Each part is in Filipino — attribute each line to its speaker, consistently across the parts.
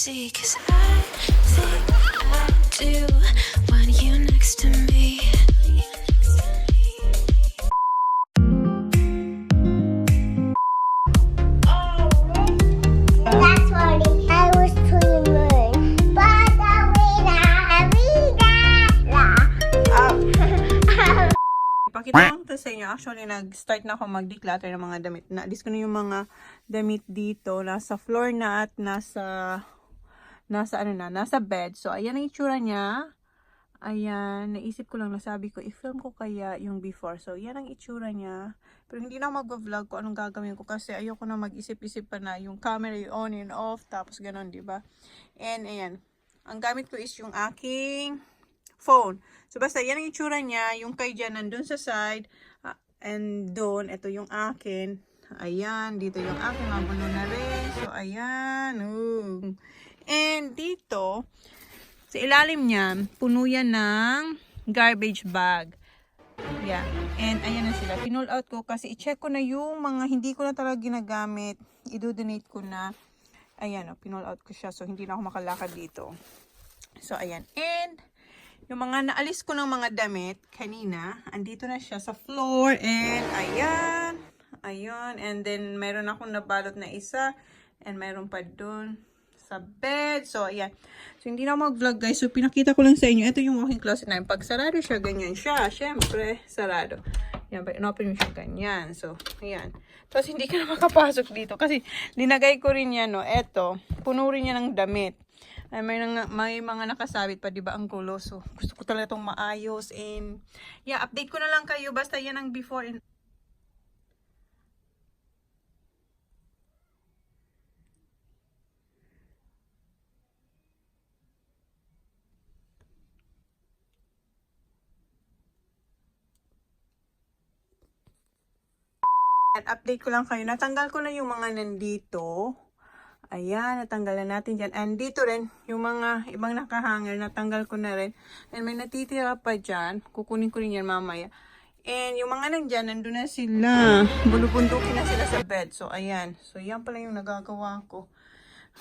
Speaker 1: see, 'cause I think I do want you next to me.
Speaker 2: That's why I was swimming. But the
Speaker 3: Pakita ko to sa inyo. Actually, nag-start na ako mag-declutter ng mga damit. Na-alis ko na yung mga damit dito. Nasa floor na at nasa bed. So, ayan ang itsura niya. Ayan, naisip ko lang, nasabi ko, i-film ko kaya yung before. So, yan ang itsura niya. Pero hindi na ako mag-vlog ko anong gagawin ko kasi ayoko na mag-isip-isip pa na yung camera on and off. Tapos ganun, diba? And, ayan. Ang gamit ko is yung aking phone. So, basta yan ang itsura niya. Yung kay dyan, nandun sa side. And doon, ito yung akin. Ayan, dito yung akin. Magulo na rin. So, ayan. And dito, sa ilalim niya, puno yan ng garbage bag. Yeah. And ayan na sila. Pinull out ko kasi i-check ko na yung mga hindi ko na talaga ginagamit. I-donate ko na. Ayan, pinull out ko siya. So, hindi na ako makalakad dito. So, ayan. And, yung mga naalis ko ng mga damit kanina, andito na siya sa floor. And, ayan. Ayan. And then, meron akong nabalot na isa. And, meron pa dun sa bed. So, ayan. So, hindi na mag-vlog, guys. So, pinakita ko lang sa inyo. Ito yung walking closet namin. Pag sarado siya, ganyan siya. Siyempre, sarado. Ayan, pag inopen mo siya, ganyan. So, ayan. Tapos, hindi ka na makapasok dito. Kasi, linagay ko rin yan, no. Eto, puno rin yan ng damit. Ay, may mga nakasabit pa, diba, ang gulo. So, gusto ko talaga itong maayos. And, yeah, update ko na lang kayo. Basta yan ang before and at update ko lang kayo. Natanggal ko na yung mga nandito. Ayan, natanggal na natin dyan. And dito rin, yung mga ibang nakahanger, natanggal ko na rin. And may natitira pa dyan. Kukunin ko rin yan mamaya. And yung mga nandyan, nandun na sila. Bulubundukin na sila sa bed. So, ayan. So, yan pala yung nagagawa ko.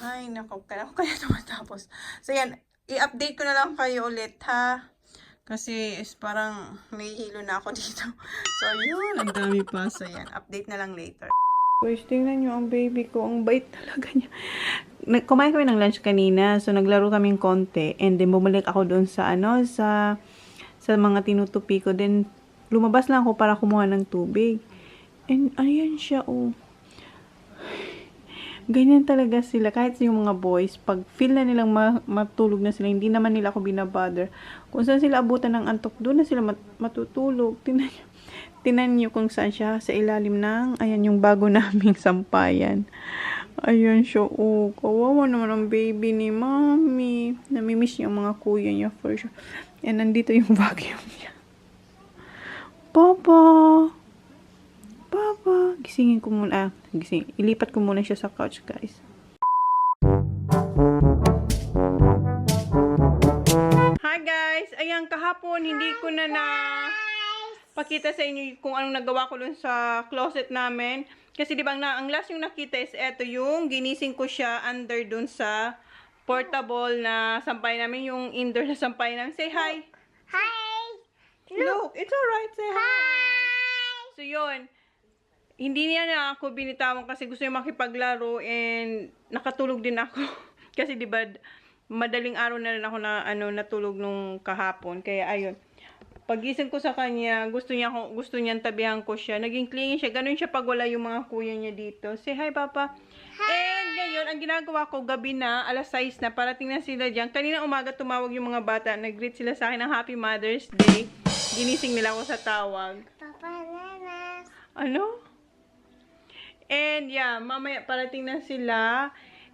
Speaker 3: Ay, naku. Kaya tumatapos. So, yan. I-update ko na lang kayo ulit, ha? Kasi, parang nahihilo na ako dito. So, ayun. Ang dami pa. So, yan. Update na lang later. Guys, tingnan nyo ang baby ko. Ang bait talaga niya. Kumain kami ng lunch kanina. So, naglaro kaming konti. And then, bumalik ako doon sa, sa mga tinutupi ko. Then, lumabas lang ako para kumuha ng tubig. And, ayan siya, oh. Ganyan talaga sila. Kahit yung mga boys, pag feel na nilang matulog na sila, hindi naman nila ako binabother. Kung saan sila abutan ng antok, doon na sila matutulog. Tinan nyo kung saan siya, sa ilalim ng, ayan yung bago naming sampayan. Ayan siya, oh, kawawa naman ang baby ni Mommy. Namimiss niya ang mga kuya niya for sure. And nandito yung vacuum niya. Papa! Papa! Gisingin ko muna, ilipat ko muna siya sa couch, guys. Hi guys! Ayan, kahapon, hindi ko na pakita sa inyo kung anong nagawa ko dun sa closet namin. Kasi di ba ang last yung nakita is eto yung ginising ko siya under dun sa portable na sampay namin. Yung indoor na sampay namin. Say hi!
Speaker 2: Hi!
Speaker 3: Look, it's alright. Say hi!
Speaker 2: Hi!
Speaker 3: So yun. Hindi niya na ako binitawan kasi gusto niya makipaglaro and nakatulog din ako. Kasi di ba madaling araw na rin ako na natulog nung kahapon. Kaya ayun. Pagising ko sa kanya, gusto niyang tabihan ko siya. Naging clingy siya. Ganun siya pag wala yung mga kuya niya dito. Say hi, Papa. Hi! And ngayon, ang ginagawa ko, gabi na, alas 6 na, parating na sila dyan. Kanina umaga tumawag yung mga bata. Nag-greet sila sa akin ng Happy Mother's Day. Ginising nila ako sa Tawag.
Speaker 2: Papa, Nana.
Speaker 3: Ano? And yeah, mamaya parating na sila.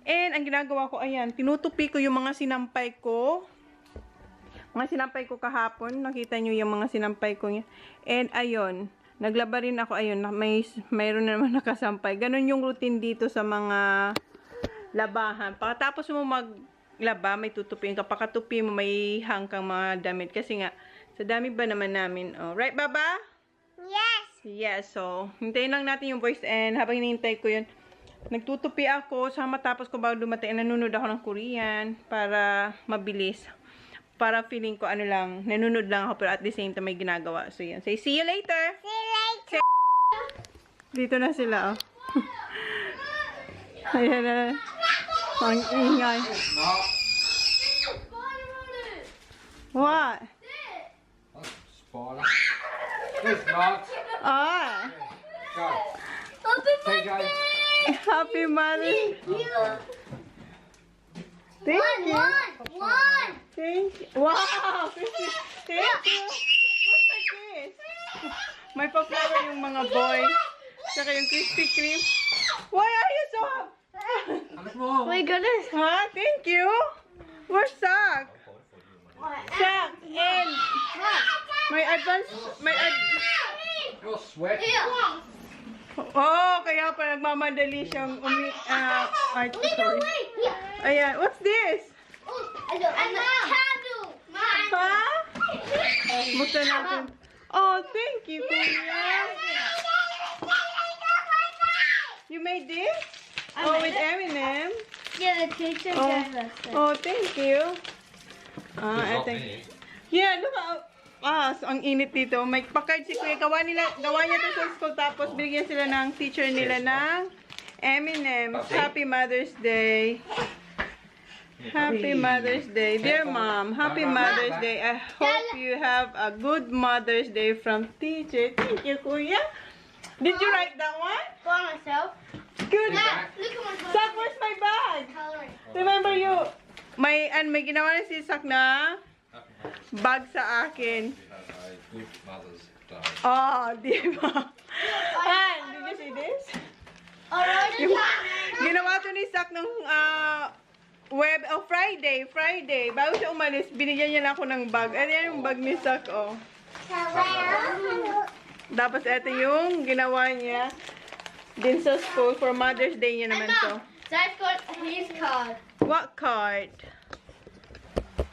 Speaker 3: And ang ginagawa ko, ayan, tinutupi ko yung mga sinampay ko. Mga sinampay ko kahapon. Nakita nyo yung mga sinampay ko niya. And ayun, naglaba rin ako. Ayun, mayroon na naman nakasampay. Ganon yung routine dito sa mga labahan. Pagkatapos mo maglaba, may tutupin ka. Pagkatupi mo, may hangkang mga damit. Kasi nga, sa dami ba naman namin. Oh, right, Baba?
Speaker 2: Yes!
Speaker 3: Yes, so, hintayin lang natin yung voice. And habang hinihintay ko yun, Nagtutupi ako sa matapos ko bago dumating. Nanonood ako ng Korean para mabilis. Para feeling ko ano lang, nanonood lang ako pero at the same time may ginagawa. So yan. Say, see you later!
Speaker 2: See you later.
Speaker 3: Dito na sila, oh. Ayan na. Ang ingay. What?
Speaker 4: Spider. It's not.
Speaker 3: Ah!
Speaker 4: Go. Say go.
Speaker 3: Happy Mother's Thank you.
Speaker 2: One.
Speaker 3: Thank you. Wow! Thank you. What's my kiss? May pa-flower yung mga boy. Saka yung Krispy Kreme. Why are you so...
Speaker 2: Oh my goodness.
Speaker 3: Huh? Thank you. Where's Sak? Sak and... My advance...
Speaker 4: You're sweat.
Speaker 3: Oh, kaya pa nagmamadali siyang ay, sorry. Ayan, what's this? Ha? Buksan natin. Oh, thank you, Kuya. You made this? Oh, with Eminem?
Speaker 2: Yeah, the teacher gave us it.
Speaker 3: Oh, thank you. I think... Yeah, look out. So ang init dito. May pa-card si Kuya. Gawa niya to sa school. Tapos binigyan sila ng teacher nila ng Eminem. Happy Mother's Day. Happy Mother's Day. Dear Mom, Happy Mother's Day. I hope you have a good Mother's Day from teacher. Thank you, Kuya. Did you write that one?
Speaker 2: For myself.
Speaker 3: Good.
Speaker 2: Look at my
Speaker 3: Sak, where's my bag?
Speaker 2: coloring.
Speaker 3: Remember you, may ginawa na si Sak na bag sa akin.
Speaker 4: Good Mother's Day.
Speaker 3: Oh, di ba? And, did you see this? Ginawa to ni Sak nung Friday. Bago siya umalis, binigyan niya na ako ng bag. Ano yan yung bag ni Sak, oh. Tapos ito yung ginawa niya din sa school for Mother's Day niya naman to.
Speaker 2: Dad's got his card.
Speaker 3: What card?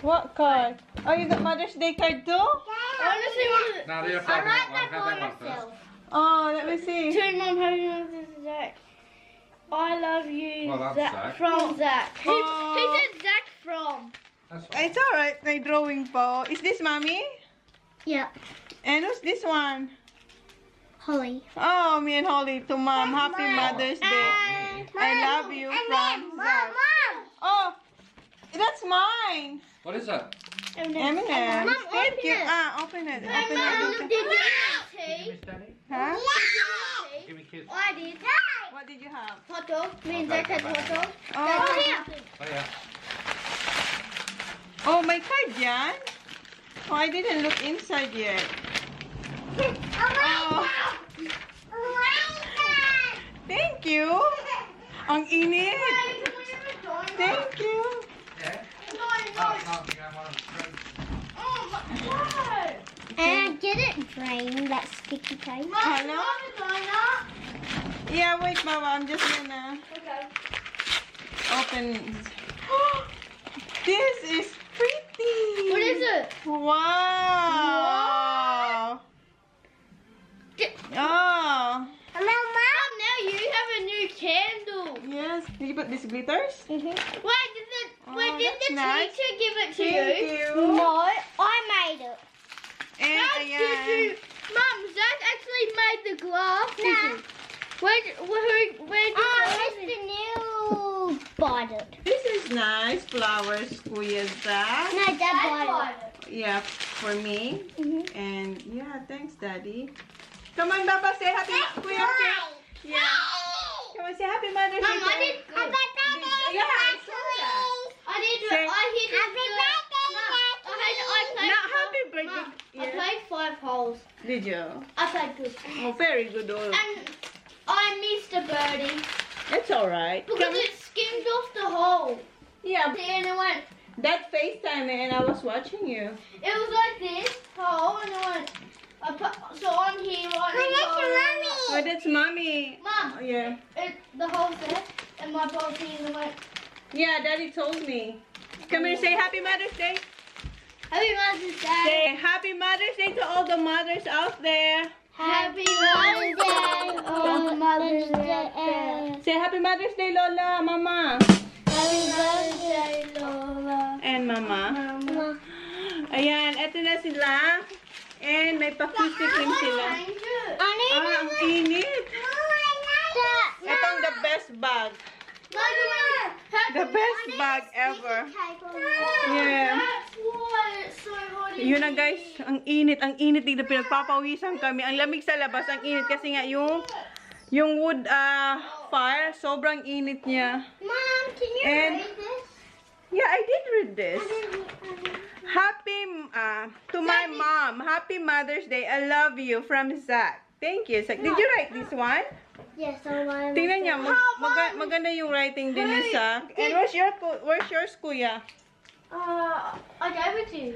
Speaker 3: What card? Oh, you got Mother's Day card too?
Speaker 2: Honestly, what is it?
Speaker 4: No, they're
Speaker 2: I write that
Speaker 4: Have
Speaker 2: for
Speaker 4: that one first.
Speaker 2: myself.
Speaker 3: Oh, let me see.
Speaker 2: To Mum, happy Mother's Day. I love you,
Speaker 4: Well, that's Zach.
Speaker 2: From Zach. He
Speaker 3: Oh.
Speaker 2: said Zach from.
Speaker 4: That's fine.
Speaker 3: It's alright. May drawing po. Is this Mommy?
Speaker 2: Yeah.
Speaker 3: And who's this one?
Speaker 2: Holly.
Speaker 3: Oh, me and Holly to Mom. Happy Mother's Day. I love you from Zach. Oh, that's mine.
Speaker 4: What is that?
Speaker 3: Eminem.
Speaker 2: Mom,
Speaker 3: Thank
Speaker 2: open
Speaker 3: you.
Speaker 2: it.
Speaker 3: Open it.
Speaker 2: Hey,
Speaker 3: Open
Speaker 2: Mum,
Speaker 3: it.
Speaker 2: did you
Speaker 4: Give
Speaker 2: have
Speaker 4: me Daddy.
Speaker 3: Huh?
Speaker 2: tea?
Speaker 4: Give me kids.
Speaker 2: I did.
Speaker 3: What did you have?
Speaker 2: Hot dog. Me and Zach had hot dog.
Speaker 3: Oh.
Speaker 2: Here.
Speaker 4: Oh yeah.
Speaker 3: Oh, my card yan? Oh, I didn't look inside yet. Oh. Thank you. Ang init. Thank you.
Speaker 4: Yeah.
Speaker 2: No,
Speaker 4: Oh, no, you got one of the strings.
Speaker 2: And get it drain that sticky tape.
Speaker 3: Hello? Yeah, wait, Mama. I'm just gonna
Speaker 2: Okay.
Speaker 3: open. This is pretty.
Speaker 2: What is it?
Speaker 3: Wow. Oh.
Speaker 2: Mom, now you have a new candle.
Speaker 3: Yes. Did you put these glitters?
Speaker 2: Wait, did
Speaker 3: Oh,
Speaker 2: the
Speaker 3: that's nice.
Speaker 2: teacher give it to
Speaker 3: Thank
Speaker 2: you?
Speaker 3: you.
Speaker 2: No, I made it.
Speaker 3: And
Speaker 2: How did you?
Speaker 3: ayan.
Speaker 2: Mom, Zach actually made the glass. No. Where did Mr. Neil bought it?
Speaker 3: This is nice. Flowers, Kuya Zach.
Speaker 2: No, Dad bought it.
Speaker 3: Yeah, for me.
Speaker 2: Mhm.
Speaker 3: And yeah, thanks, Daddy. Come on, Baba, say happy Kuya. Yeah. Come on, say happy Mother's Day.
Speaker 2: Mom, I did good.
Speaker 3: Yeah, I saw that.
Speaker 2: I did.
Speaker 3: Say-
Speaker 2: I hit it.
Speaker 3: Not happy birthday.
Speaker 2: Mom, I
Speaker 3: Yeah.
Speaker 2: played 5 holes.
Speaker 3: Did you?
Speaker 2: I played good.
Speaker 3: Oh, very good. Oh.
Speaker 2: And I missed a birdie
Speaker 3: It's alright.
Speaker 2: because it skimmed off the hole.
Speaker 3: Yeah,
Speaker 2: And it went.
Speaker 3: that FaceTime and I was watching you.
Speaker 2: It was like this hole, and it went. So on here, right?
Speaker 3: Oh, that's Mommy.
Speaker 2: Mom,
Speaker 3: Oh, yeah.
Speaker 2: the hole's there, and my ball's here, and it went.
Speaker 3: Yeah, Daddy told me. Come here, say happy Mother's Day.
Speaker 2: Happy Mother's Day.
Speaker 3: Say happy Mother's Day to all the mothers out there.
Speaker 2: Happy Mother's Day on Mother's Day.
Speaker 3: Say Happy Mother's Day, Lola, Mama.
Speaker 2: Happy birthday, Lola.
Speaker 3: And Mama.
Speaker 2: Mama.
Speaker 3: Ayan, eto na sila. And may pa-Krispy Kreme sila. Ang init. Ito ang the best bag. The best bag ever. Yeah. Yun na guys, ang init dito, pinagpapawisan kami. Ang lamig sa labas, ang init kasi nga yung wood fire, sobrang init niya.
Speaker 2: Mom, can you
Speaker 3: And-
Speaker 2: read this?
Speaker 3: Yeah, I did read this. Happy to my mom, Happy Mother's Day. I love you from Zach. Thank you, Zach. Did you write this one?
Speaker 2: Yes, I want.
Speaker 3: Tingnan niya, maganda yung writing din ni Zach. And where's yours, Kuya?
Speaker 2: I gave it to you.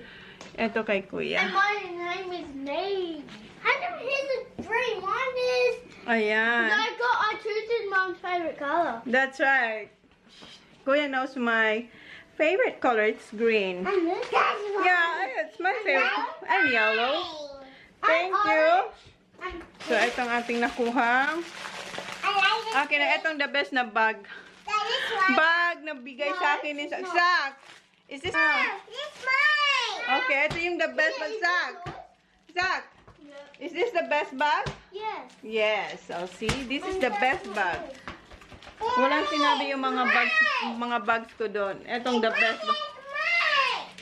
Speaker 3: Ito kay Kuya.
Speaker 2: And my name is Nate. I never hear the three. Mine is.
Speaker 3: Ayan.
Speaker 2: I choose Mom's favorite color.
Speaker 3: That's right. Kuya knows my favorite color. It's green.
Speaker 2: And this is
Speaker 3: Yeah, it's my favorite. And yellow. Thank you. So, ito ang ating nakuha.
Speaker 2: I like it.
Speaker 3: Okay, na itong the best na bag.
Speaker 2: This one.
Speaker 3: Bag na bigay sa akin ni Zach. Zach, is this...
Speaker 2: This mine.
Speaker 3: Okay, ito yung the best bag. Zach, Zach, is this the best bag?
Speaker 2: Yes.
Speaker 3: Yes. Oh, see? This is the best bag. Walang sinabi yung mga bags ko doon. Etong the best bag.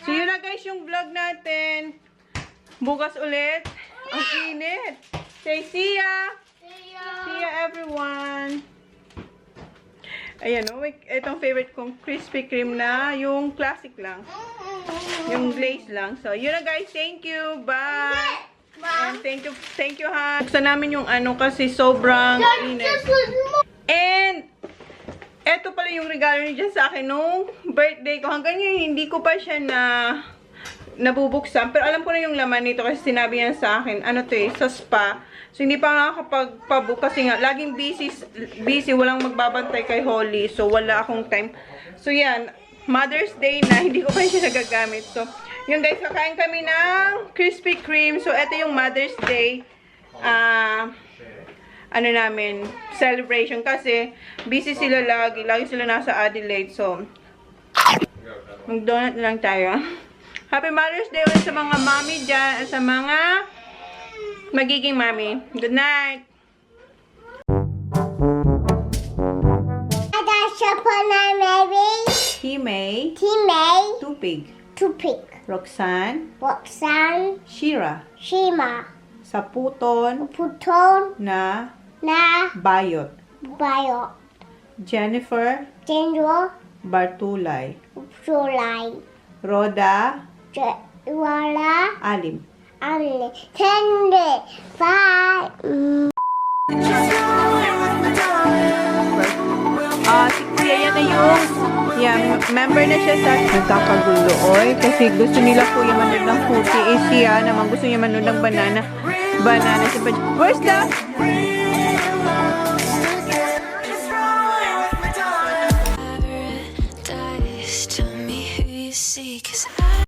Speaker 3: So, yun na guys yung vlog natin. Bukas ulit. Ang init. Say, see ya! See ya, everyone! Ayan, oh, itong favorite kong Krispy Kreme na, yung classic lang. Yung glaze lang. So, yun na guys. Thank you. Bye! And thank you ha. Buksan namin yung ano kasi sobrang init. And, eto pala yung regalo niya dyan sa akin nung birthday ko. Hanggang ngayon, hindi ko pa siya nabubuksan. Pero alam ko na yung laman nito kasi sinabi niya sa akin, ano to eh, sa spa. So, hindi pa nakakapagpabook kasi nga, laging busy, walang magbabantay kay Holly. So, wala akong time. So, yan, Mother's Day na, hindi ko pa siya nagagamit. So, yun guys, kakain kami ng Krispy Kreme. So, ito yung Mother's Day, ano namin, celebration. Kasi, busy sila lagi sila nasa Adelaide. So, mag-donut na lang tayo. Happy Mother's Day ulit sa mga mommy dyan at sa mga magiging mommy. Good night! Timay, Tupig, Roxanne, Shira,
Speaker 2: Shima.
Speaker 3: Saputon,
Speaker 2: Puton.
Speaker 3: na
Speaker 2: Na.
Speaker 3: Bayot,
Speaker 2: Bayo.
Speaker 3: Jennifer,
Speaker 2: Jenro.
Speaker 3: Bartulay,
Speaker 2: July.
Speaker 3: Roda,
Speaker 2: Wala.
Speaker 3: Alim.
Speaker 2: Ali. Tende. Bye.
Speaker 3: Si Kuya yan na yung member na siya sa nagkakagulo kasi gusto nila Kuya manood ng puti siya naman gusto niya manood ng banana si where's the